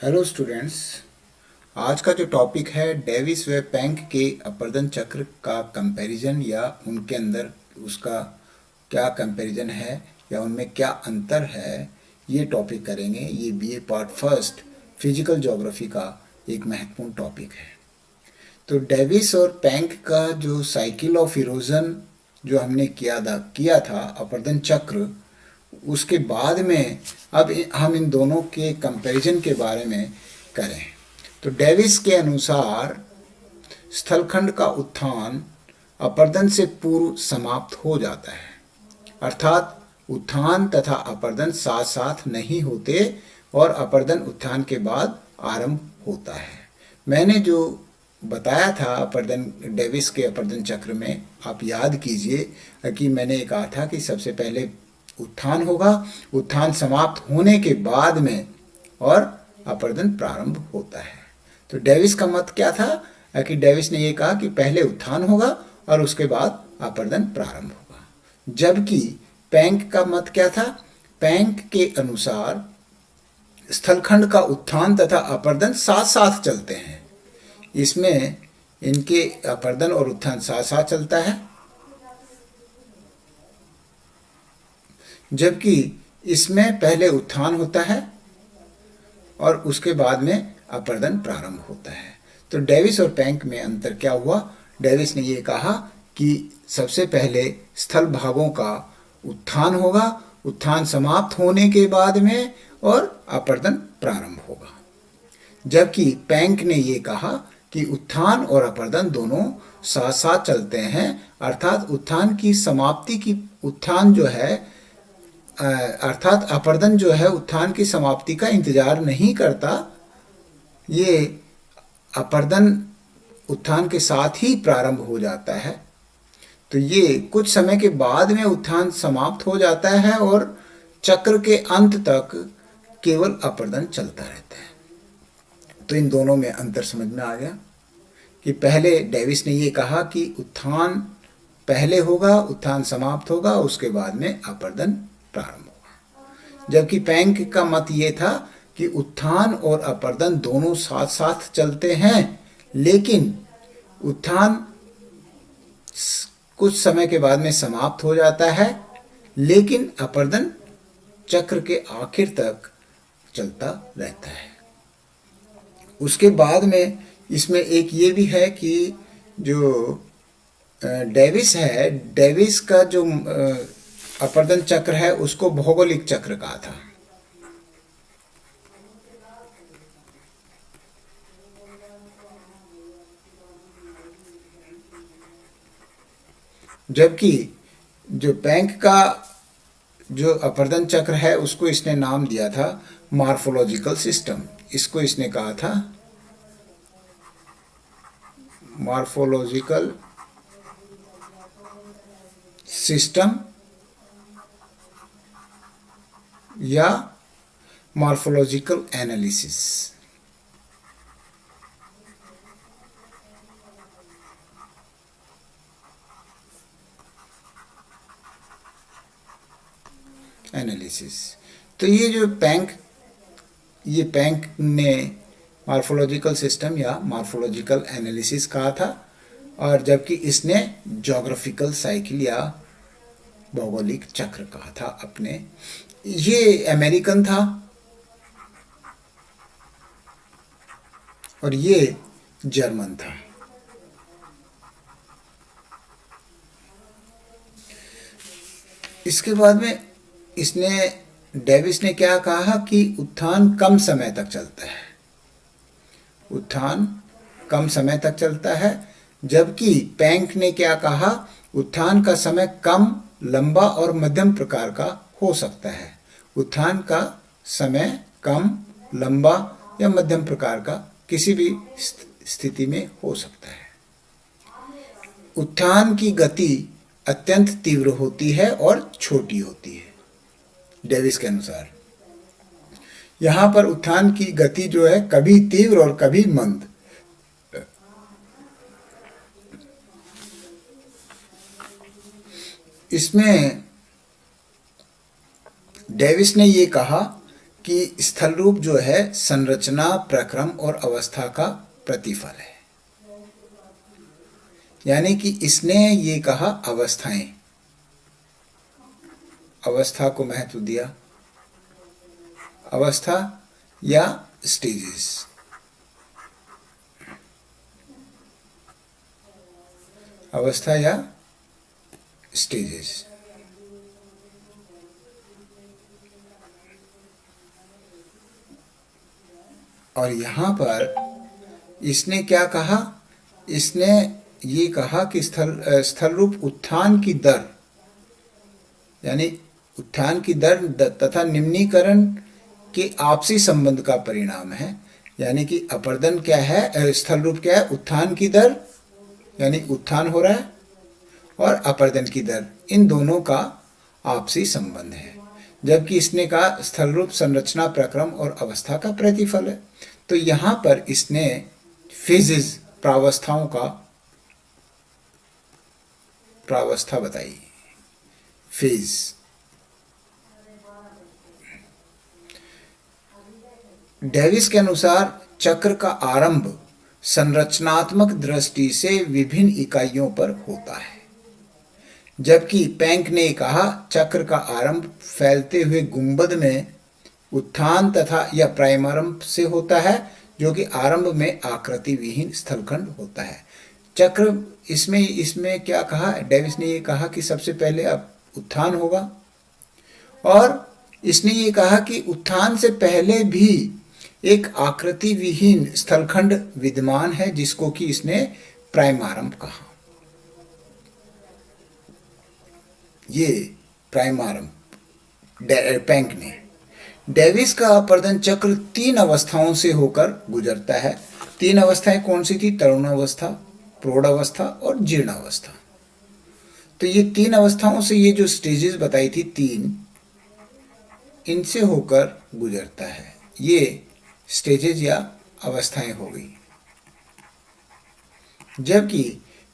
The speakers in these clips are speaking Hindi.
Hello students. आज का जो टॉपिक है डेविस व पैंक के अपवर्तन चक्र का कंपैरिजन या उनके अंदर उसका क्या कंपैरिजन है या उनमें क्या अंतर है, ये टॉपिक करेंगे। ये BA part first physical geography का एक महत्वपूर्ण टॉपिक है। तो डेविस और पैंक का जो साइकिल ऑफ इरोजन जो हमने किया था अपवर्तन चक्र, उसके बाद में अब हम इन दोनों के कंपैरिजन के बारे में करें। तो डेविस के अनुसार स्थलखंड का उत्थान अपवर्तन से पूर्व समाप्त हो जाता है, अर्थात उत्थान तथा अपवर्तन साथ साथ नहीं होते और अपवर्तन उत्थान के बाद आरंभ होता है। मैंने जो बताया था अपवर्तन डेविस के अपवर्तन चक्र में, आप याद कीजिए कि मैंने कहा था कि सबसे पहले उत्थान होगा, उत्थान समाप्त होने के बाद में और अपवर्तन प्रारंभ होता है। तो डेविस का मत क्या था कि डेविस ने ये कहा कि पहले उत्थान होगा और उसके बाद अपवर्तन प्रारंभ होगा। जबकि पैंक का मत क्या था? पैंक के अनुसार स्थलखंड का उत्थान तथा अपवर्तन साथ साथ चलते हैं। इसमें इनके अपवर्तन और उत्थान साथ साथ चलता है, जबकि इसमें पहले उत्थान होता है और उसके बाद में अपवर्तन प्रारंभ होता है। तो डेविस और पैंक में अंतर क्या हुआ? डेविस ने ये कहा कि सबसे पहले स्थल भागों का उत्थान होगा, उत्थान समाप्त होने के बाद में और अपवर्तन प्रारंभ होगा। जबकि पैंक ने ये कहा कि उत्थान और अपवर्तन दोनों साथ साथ चलते हैं, अर्थात उत्थान की समाप्ति की उत्थान जो है अर्थात अपवर्तन जो है उत्थान की समाप्ति का इंतजार नहीं करता। ये अपवर्तन उत्थान के साथ ही प्रारंभ हो जाता है। तो ये कुछ समय के बाद में उत्थान समाप्त हो जाता है और चक्र के अंत तक केवल अपवर्तन चलता रहता है। तो इन दोनों में अंतर समझ में आ गया कि पहले डेविस ने ये कहा कि उत्थान पहले होगा, उत्थान समाप्त होगा, उसके बाद में अपवर्तन प्रारंभ होगा। जबकि पैंक का मत ये था कि उत्थान और अपवर्तन दोनों साथ साथ चलते हैं, लेकिन उत्थान कुछ समय के बाद में समाप्त हो जाता है, लेकिन अपवर्तन चक्र के आखिर तक चलता रहता है। उसके बाद में इसमें एक ये भी है कि जो डेविस है, डेविस का जो अपवर्तन चक्र है उसको भौगोलिक चक्र कहा था। जबकि जो पैंक का जो अपवर्तन चक्र है उसको इसने नाम दिया था मॉर्फोलॉजिकल सिस्टम। इसको इसने कहा था मॉर्फोलॉजिकल सिस्टम या मॉर्फोलॉजिकल एनालिसिस। तो ये जो पैंक ने मॉर्फोलॉजिकल सिस्टम या मॉर्फोलॉजिकल एनालिसिस कहा था, और जबकि इसने ज्योग्राफिकल साइकिल या भौगोलिक चक्र कहा था अपने। ये अमेरिकन था और ये जर्मन था। इसके बाद में डेविस ने क्या कहा कि उत्थान कम समय तक चलता है, उत्थान कम समय तक चलता है। जबकि पैंक ने क्या कहा? उत्थान का समय कम, लंबा और मध्यम प्रकार का हो सकता है। उत्थान का समय कम, लंबा या मध्यम प्रकार का किसी भी स्थिति में हो सकता है। उत्थान की गति अत्यंत तीव्र होती है और छोटी होती है डेविस के अनुसार। यहां पर उत्थान की गति जो है कभी तीव्र और कभी मंद। इसमें डेविस ने ये कहा कि स्थल रूप जो है संरचना, प्रक्रम और अवस्था का प्रतिफल है। यानी कि इसने ये कहा अवस्थाएं, अवस्था को महत्व दिया, अवस्था या स्टेजेस, अवस्था या स्टेजेस। और यहां पर इसने क्या कहा, इसने ये कहा कि स्थल रूप उत्थान की दर, यानी उत्थान की दर तथा निम्नीकरण के आपसी संबंध का परिणाम है। यानी कि अपर्दन क्या है, स्थल रूप क्या है, उत्थान की दर, यानी उत्थान हो रहा है, और अपर्दन की दर, इन दोनों का आपसी संबंध है। जबकि इसने कहा स्थल रूप संरचना, प्रक्रम और अवस्था का प्रतिफल है। तो यहां पर इसने फेजेस, प्रावस्थाओं का, प्रावस्था बताई, फेज। डेविस के अनुसार चक्र का आरंभ संरचनात्मक दृष्टि से विभिन्न इकाइयों पर होता है, जबकि पैंक ने कहा चक्र का आरंभ फैलते हुए गुंबद में उत्थान तथा या प्राइमारंभ से होता है, जो कि आरंभ में आकृति विहीन स्थलखंड होता है। चक्र इसमें क्या कहा, डेविस ने ये कहा कि सबसे पहले अब उत्थान होगा, और इसने ये कहा कि उत्थान से पहले भी एक आकृति विहीन स्थलखंड विद्यमान है, जिसको कि इसने प्राइमारंभ कहा। ये प्राइमारंभ पैंक ने। डेविस का अपर्दन चक्र 3 अवस्थाओं से होकर गुजरता है। 3 अवस्थाएं कौन सी थी? तरुणावस्था, प्रौढ़ावस्था और जीर्णावस्था। तो ये 3 अवस्थाओं से, ये जो स्टेजेस बताई थी 3, इनसे होकर गुजरता है। ये स्टेजेस या अवस्थाएं हो गई। जबकि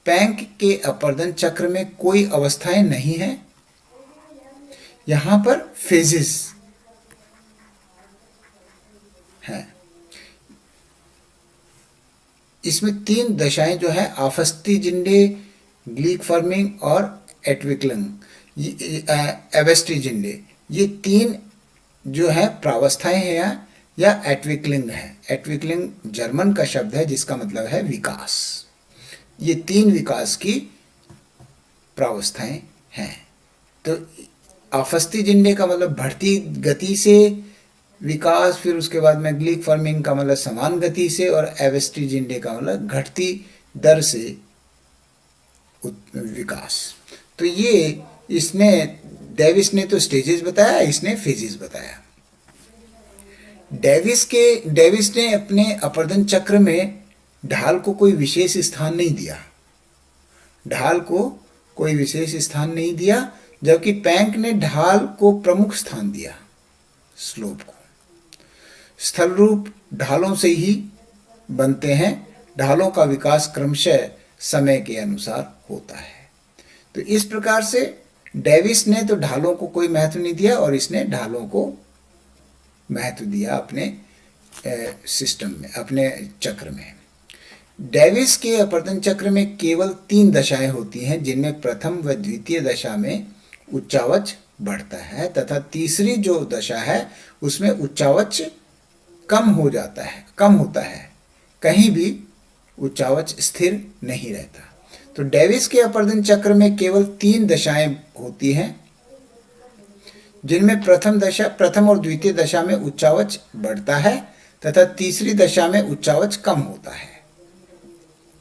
पैंक के अपर्दन चक्र में कोई अवस्थाएं नहीं है, यहां पर फेजेस हैं। इसमें 3 दशाएं जो है, आफस्तीजिंडे, ग्लीक-फर्मिंग और एटविक्लिंग, एवेस्टीजिंडे, ये 3 जो है प्रावस्थाएं हैं या एटविक्लिंग है। एटविक्लिंग जर्मन का शब्द है जिसका मतलब है विकास। ये 3 विकास की प्रावस्थाएं हैं। तो आफस्तीजिंडे का मतलब बढ़ती गति से विकास, फिर उसके बाद में ग्लीक-फर्मिंग का मतलब समान गति से, और एवेस्टीजिंडे का मतलब घटती दर से विकास। तो ये इसने, डेविस ने तो स्टेजेस बताया, इसने फेजेस बताया। डेविस ने अपने अपर्दन चक्र में ढाल को कोई विशेष स्थान नहीं दिया, ढाल को कोई विशेष स्थान नहीं दिया, जबकि पैंक ने ढाल को प्रमुख स्थान दिया, स्लोप को। स्थल रूप ढालों से ही बनते हैं, ढालों का विकास क्रमशः समय के अनुसार होता है। तो इस प्रकार से डेविस ने तो ढालों को कोई महत्व नहीं दिया, और इसने ढालों को महत्व दिया अपने सिस्टम में, अपने चक्र में। डेविस के अपर्दन चक्र में केवल 3 दशाएं होती हैं, जिनमें प्रथम व द्वितीय दशा में उच्चावच बढ़ता है, तथा तीसरी जो दशा है उसमें उच्चावच कम होता है, कहीं भी उच्चावच स्थिर नहीं रहता। तो डेविस के अपर्दन चक्र में केवल 3 दशाएं होती हैं, जिनमें प्रथम और द्वितीय दशा में उच्चावच बढ़ता है, तथा तीसरी दशा में उच्चावच कम होता है।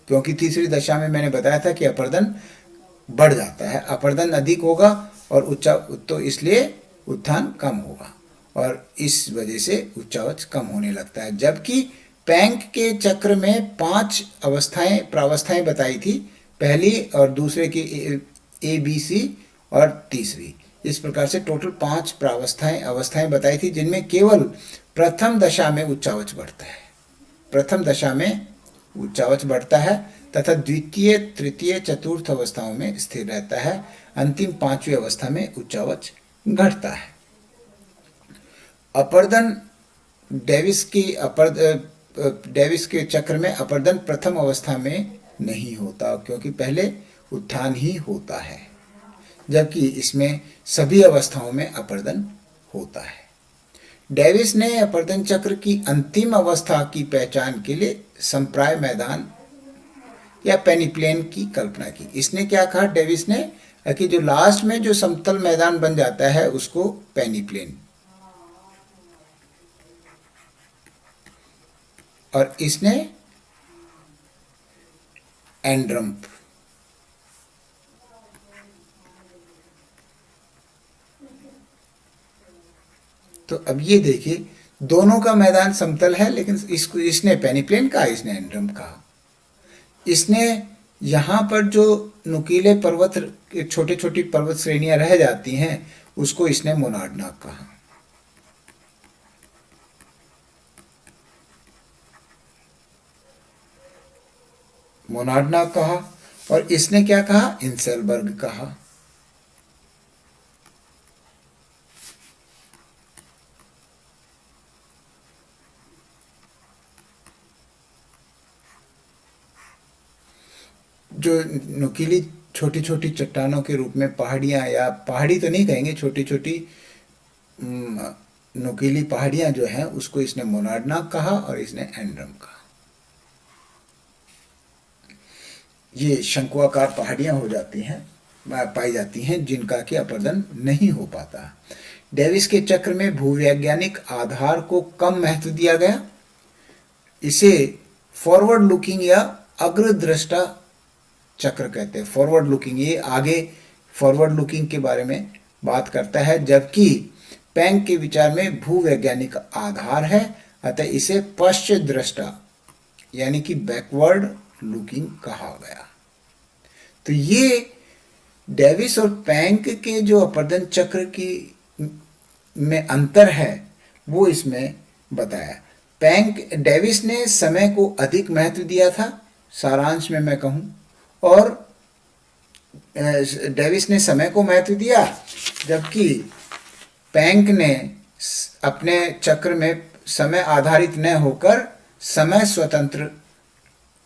क्योंकि तीसरी दशा में मैंने बताया था कि अपर्दन बढ़ जाता है, अपर्दन अधिक होगा और तो इसलिए उत्थान कम होगा, और इस वजह से उच्चावच कम होने लगता है। जबकि पैंक के चक्र में 5 प्रावस्थाएं बताई थी, पहली और दूसरे की ABC और तीसरी, इस प्रकार से टोटल 5 अवस्थाएं बताई थी, जिनमें केवल प्रथम दशा में उच्चावच बढ़ता है, प्रथम दशा में उच्चावच बढ़ता है, तथा द्वितीय, तृतीय, चतुर्थ अवस्थाओं में स्थिर रहता है। अंतिम 5वीं अवस्था में उच्चावच घटता है। अपर्दन डेविस के चक्र में अपर्दन प्रथम अवस्था में नहीं होता, क्योंकि पहले उत्थान ही होता है, जबकि इसमें सभी अवस्थाओं में अपर्दन होता है। डेविस ने अपर्दन चक्र की अंतिम अवस्था की पहचान के लिए संप्राय मैदान या पेनिप्लेन की कल्पना की। इसने क्या कहा डेविस ने कि जो लास्ट में जो समतल मैदान बन जाता है उसको पेनिप्लेन, और इसने एंड्रम्प। तो अब ये देखिए दोनों का मैदान समतल है, लेकिन इसने पेनिप्लेन कहा, इसने एंड्रम्प कहा। इसने यहाँ पर जो नुकीले पर्वत, छोटी छोटी पर्वत श्रेणियां रह जाती हैं, उसको इसने मोनाडनाक कहा। मोनाडनाक कहा। और इसने क्या कहा, इंसेलबर्ग कहा। जो नुकीली छोटी छोटी चट्टानों के रूप में पहाड़ियाँ, या पहाड़ी तो नहीं कहेंगे, छोटी छोटी नुकीली पहाड़ियाँ जो हैं, उसको इसने मोनाडनाक कहा और इसने एंड्रम्प कहा। ये शंकुआकार पहाड़ियाँ हो जाती हैं, पाई जाती हैं, जिनका कि अपर्दन नहीं हो पाता। डेविस के चक्र में भूवैज्ञानिक आधार को कम महत्व दिया गया। इसे फॉरवर्ड लुकिंग या अग्रदृष्टा चक्र कहते हैं। फॉरवर्ड लुकिंग, ये आगे फॉरवर्ड लुकिंग के बारे में बात करता है, जबकि पैंक के विचार में भूवैज्ञानिक आधार है, अतः इसे पश्चिम दृष्टा यानी कि बैकवर्ड लुकिंग कहा गया। तो ये डेविस और पैंक के जो अपर्दन चक्र की में अंतर है वो इसमें बताया। डेविस ने समय को अधिक महत्व दिया था, सारांश में मैं कहूँ, और डेविस ने समय को महत्व दिया, जबकि पैंक ने अपने चक्र में समय आधारित न होकर समय स्वतंत्र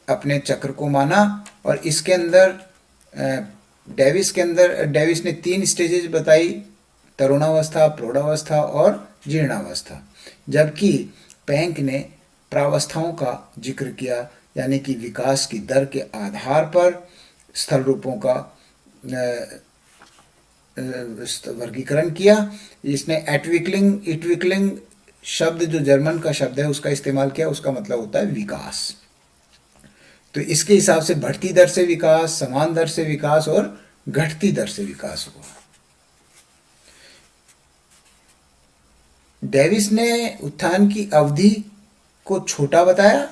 अपने चक्र को माना। और इसके अंदर डेविस ने 3 स्टेजेस बताई, तरुणावस्था, प्रौढ़ावस्था और जीर्णावस्था, जबकि पैंक ने प्रावस्थाओं का जिक्र किया, यानी कि विकास की दर के आधार पर स्थल रूपों का वर्गीकरण किया। इसने इटविक्लिंग शब्द, जो जर्मन का शब्द है, उसका इस्तेमाल किया। उसका मतलब होता है विकास। तो इसके हिसाब से बढ़ती दर से विकास, समान दर से विकास और घटती दर से विकास हुआ। डेविस ने उत्थान की अवधि को छोटा बताया,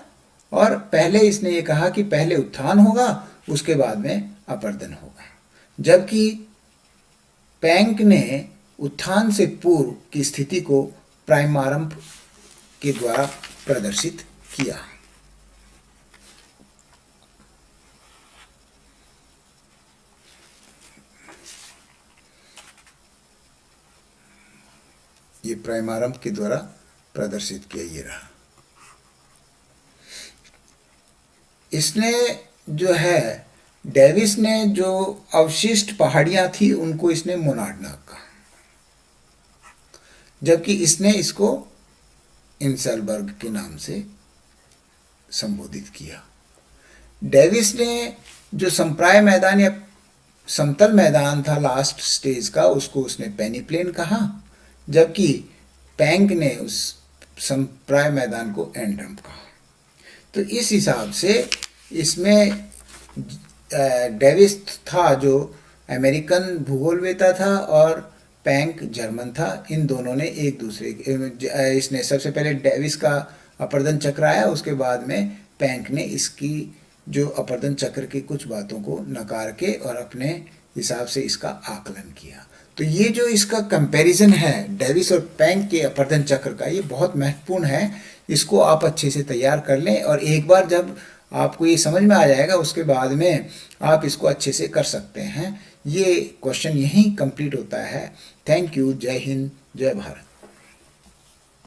और पहले इसने ये कहा कि पहले उत्थान होगा, उसके बाद में अपर्दन होगा, जबकि पैंक ने उत्थान से पूर्व की स्थिति को प्राइमारंभ के द्वारा प्रदर्शित किया। ये प्राइमारंभ के द्वारा प्रदर्शित किया, ये रहा। इसने जो है, डेविस ने जो अवशिष्ट पहाड़ियां थी उनको इसने मोनाडनाक कहा, जबकि इसने इसको इंसेलबर्ग के नाम से संबोधित किया। डेविस ने जो संप्राय मैदान या समतल मैदान था लास्ट स्टेज का, उसको उसने पेनिप्लेन कहा, जबकि पैंक ने उस संप्राय मैदान को एंड्रम्प कहा। तो इस हिसाब से इसमें डेविस था जो अमेरिकन भूगोलवेता था, और पैंक जर्मन था। इन दोनों ने एक दूसरे इसने सबसे पहले डेविस का अपर्दन चक्र आया, उसके बाद में पैंक ने इसकी जो अपर्दन चक्र की कुछ बातों को नकार के और अपने हिसाब से इसका आकलन किया। तो ये जो इसका कंपैरिजन है डेविस और पैंक के अपर्दन चक्र का, ये बहुत महत्वपूर्ण है। इसको आप अच्छे से तैयार कर लें, और एक बार जब आपको ये समझ में आ जाएगा, उसके बाद में आप इसको अच्छे से कर सकते हैं। ये क्वेश्चन यहीं कंप्लीट होता है। Thank you. जय हिंद, जय भारत।